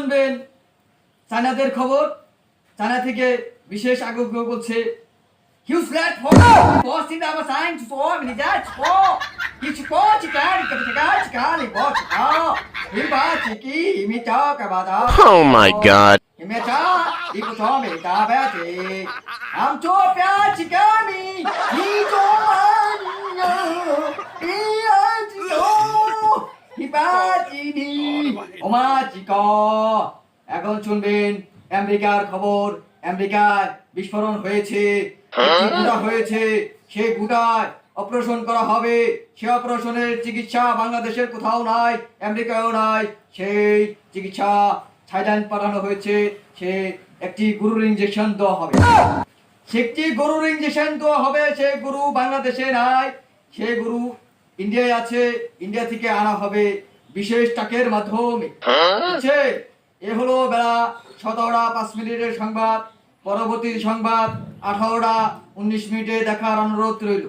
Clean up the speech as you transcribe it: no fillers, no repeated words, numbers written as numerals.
শুনবেন চায়নাদের খবর। চায়না থেকে বিশেষ আগ্রহ বলছে হিউজ ফ্ল্যাট ফর বস ইন আওয়ার সায়েন্স ফর মিনিজাজ ফর কিছু কোচি কারি কারি কারি বস হিবা চিকি হিমিটা কাবাদা Oh my god. হিমিটা ইকো চমে কাবাতে আমচো প্যা চিকামি হিজো মানিয়া ইয়াজিও হিবা চিনি ওমা চিকা। এখন শুনবেন আমেরিকার খবর। আমেরিকায় বিস্ফোরণ হয়েছে, একটি গুড়া হয়েছে, সেই গুড়ায় অপারেশন করা হবে। সে অপারেশনের চিকিৎসা বাংলাদেশের কোথাও নাই, আমেরিকায়ও নাই। সেই চিকিৎসা থাইল্যান্ড পাঠানো হয়েছে। সে একটি গরুর ইঞ্জেকশন দেওয়া হবে, সেই গরু বাংলাদেশে নাই, সেই গরু ইন্ডিয়ায় আছে। ইন্ডিয়া থেকে আনা হবে বিশেষ ট্রাকের মাধ্যমে। বুঝছে? এ হলো বেলা 17:05 সংবাদ। পরবর্তী সংবাদ 18:19 দেখার অনুরোধ রইল।